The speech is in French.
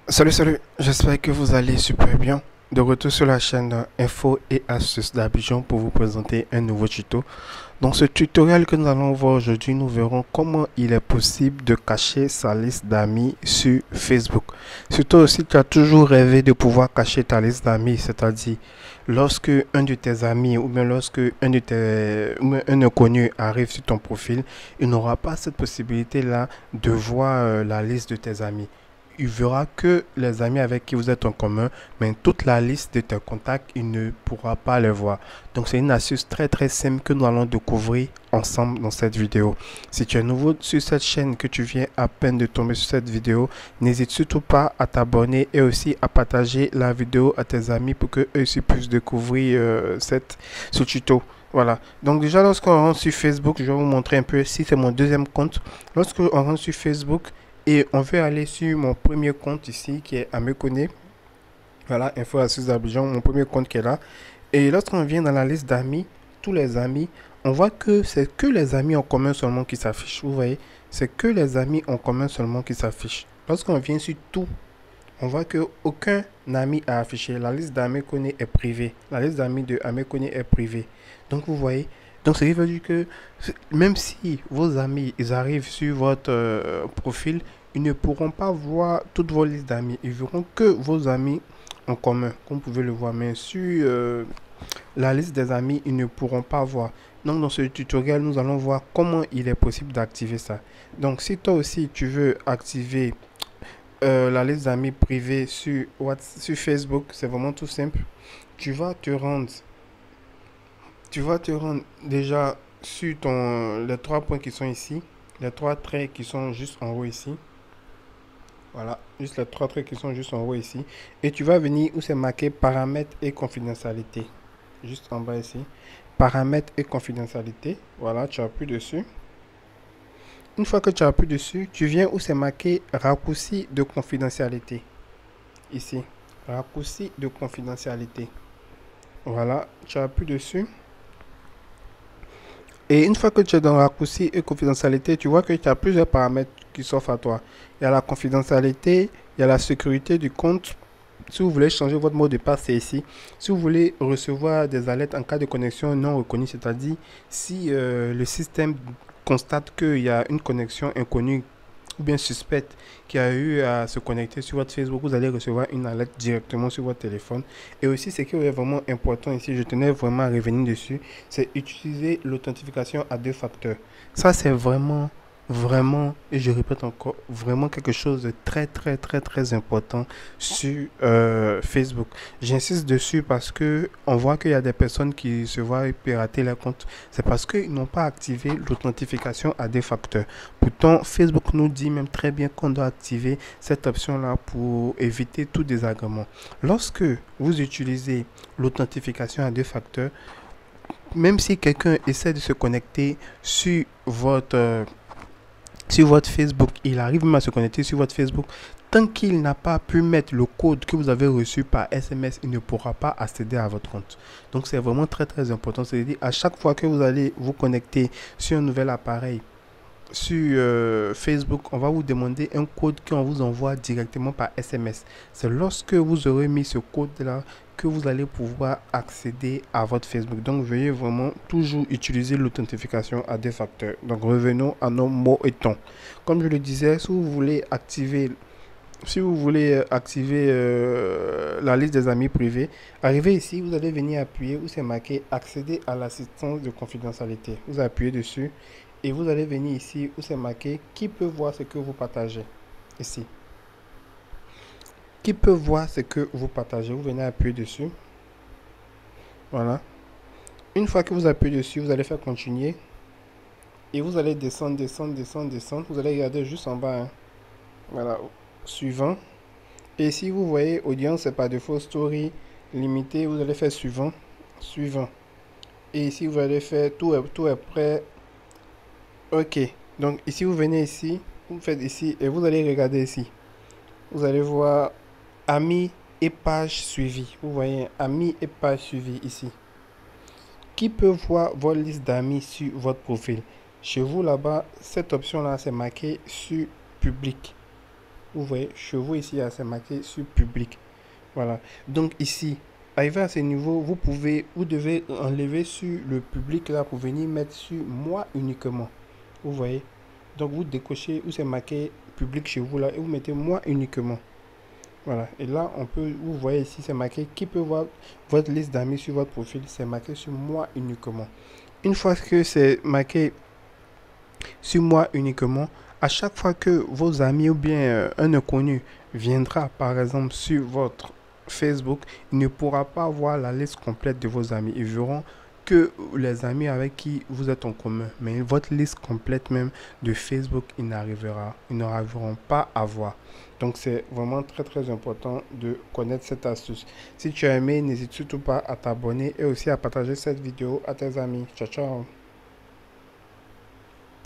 Salut, j'espère que vous allez super bien. De retour sur la chaîne Info et Astuces d'Abidjan pour vous présenter un nouveau tuto. Dans ce tutoriel que nous allons voir aujourd'hui, nous verrons comment il est possible de cacher sa liste d'amis sur Facebook. Surtout aussi, tu as toujours rêvé de pouvoir cacher ta liste d'amis, c'est-à-dire lorsque un de tes amis ou bien lorsque un inconnu arrive sur ton profil, il n'aura pas cette possibilité-là de voir la liste de tes amis. Il verra que les amis avec qui vous êtes en commun, mais toute la liste de tes contacts, il ne pourra pas les voir. Donc c'est une astuce très simple que nous allons découvrir ensemble dans cette vidéo. Si tu es nouveau sur cette chaîne, que tu viens à peine de tomber sur cette vidéo, n'hésite surtout pas à t'abonner et aussi à partager la vidéo à tes amis pour que eux aussi puissent découvrir ce tuto. Voilà. Donc déjà, lorsqu'on rentre sur Facebook, je vais vous montrer un peu si c'est mon deuxième compte. Lorsqu'on rentre sur Facebook, et on veut aller sur mon premier compte ici qui est Améconé. Voilà, Info Astuces d'Abidjan, mon premier compte qui est là. Et lorsqu'on vient dans la liste d'amis, tous les amis, on voit que c'est que les amis en commun seulement qui s'affichent. Vous voyez, c'est que les amis en commun seulement qui s'affichent. Lorsqu'on vient sur tout, on voit que aucun ami a affiché. La liste d'Améconé est privée. La liste d'amis de Améconé est privée. Donc vous voyez, donc ça veut dire que même si vos amis ils arrivent sur votre profil, ils ne pourront pas voir toutes vos listes d'amis. Ils verront que vos amis en commun, comme vous pouvez le voir. Mais sur la liste des amis, ils ne pourront pas voir. Donc dans ce tutoriel, nous allons voir comment il est possible d'activer ça. Donc si toi aussi tu veux activer la liste d'amis privée sur Facebook, c'est vraiment tout simple. Tu vas te rendre, tu vas te rendre déjà sur les trois points qui sont ici, les trois traits qui sont juste en haut ici. Voilà, juste les trois traits qui sont juste en haut ici. Et tu vas venir où c'est marqué paramètres et confidentialité. Juste en bas ici. Paramètres et confidentialité. Voilà, tu appuies dessus. Une fois que tu appuies dessus, tu viens où c'est marqué raccourci de confidentialité. Ici, raccourci de confidentialité. Voilà, tu appuies dessus. Et une fois que tu es dans raccourci et confidentialité, tu vois que tu as plusieurs paramètres qui s'offrent à toi. Il y a la confidentialité, il y a la sécurité du compte. Si vous voulez changer votre mot de passe, c'est ici. Si vous voulez recevoir des alertes en cas de connexion non reconnue, c'est-à-dire si le système constate qu'il y a une connexion inconnue ou bien suspecte qui a eu à se connecter sur votre Facebook, vous allez recevoir une alerte directement sur votre téléphone. Et aussi, ce qui est vraiment important ici, je tenais vraiment à revenir dessus, c'est utiliser l'authentification à deux facteurs. Ça, c'est vraiment, et je répète encore, vraiment quelque chose de très important sur Facebook. J'insiste dessus parce que on voit qu'il y a des personnes qui se voient pirater leur compte. C'est parce qu'ils n'ont pas activé l'authentification à deux facteurs. Pourtant, Facebook nous dit même très bien qu'on doit activer cette option-là pour éviter tout désagrément. Lorsque vous utilisez l'authentification à deux facteurs, même si quelqu'un essaie de se connecter sur votre Facebook, il arrive même à se connecter sur votre Facebook. Tant qu'il n'a pas pu mettre le code que vous avez reçu par SMS, il ne pourra pas accéder à votre compte. Donc c'est vraiment très important. C'est-à-dire à chaque fois que vous allez vous connecter sur un nouvel appareil, sur Facebook, on va vous demander un code qu'on vous envoie directement par SMS. C'est lorsque vous aurez mis ce code-là que vous allez pouvoir accéder à votre Facebook. Donc, veuillez vraiment toujours utiliser l'authentification à deux facteurs. Donc, revenons à nos mots et tons. Comme je le disais, si vous voulez activer la liste des amis privés, arrivez ici, vous allez venir appuyer où c'est marqué accéder à l'assistance de confidentialité. Vous appuyez dessus et vous allez venir ici où c'est marqué qui peut voir ce que vous partagez. Ici. Qui peut voir ce que vous partagez. Vous venez appuyer dessus. Voilà. Une fois que vous appuyez dessus, vous allez faire continuer. Et vous allez descendre. Vous allez regarder juste en bas. Hein. Voilà. Suivant. Et ici, vous voyez, audience, c'est par défaut story limité. Vous allez faire suivant. Et ici, vous allez faire tout est prêt. Ok. Donc, ici, vous venez ici. Vous faites ici. Et vous allez regarder ici. Vous allez voir amis et page suivie. Vous voyez, amis et page suivie ici. Qui peut voir votre liste d'amis sur votre profil? Chez vous, là-bas, cette option-là, c'est marqué sur public. Vous voyez, chez vous ici, c'est marqué sur public. Voilà. Donc ici, arrivé à ce niveau, vous devez enlever sur le public là pour venir mettre sur moi uniquement. Vous voyez. Donc vous décochez où c'est marqué public chez vous là et vous mettez moi uniquement. Voilà. Et là, vous voyez ici, c'est marqué qui peut voir votre liste d'amis sur votre profil. C'est marqué sur moi uniquement. Une fois que c'est marqué sur moi uniquement, à chaque fois que vos amis ou bien un inconnu viendra par exemple sur votre Facebook, il ne pourra pas voir la liste complète de vos amis. Ils verront que les amis avec qui vous êtes en commun. Mais votre liste complète même de Facebook, ils n'arriveront pas à voir. Donc c'est vraiment très très important de connaître cette astuce. Si tu as aimé, n'hésite surtout pas à t'abonner et aussi à partager cette vidéo à tes amis. Ciao ciao.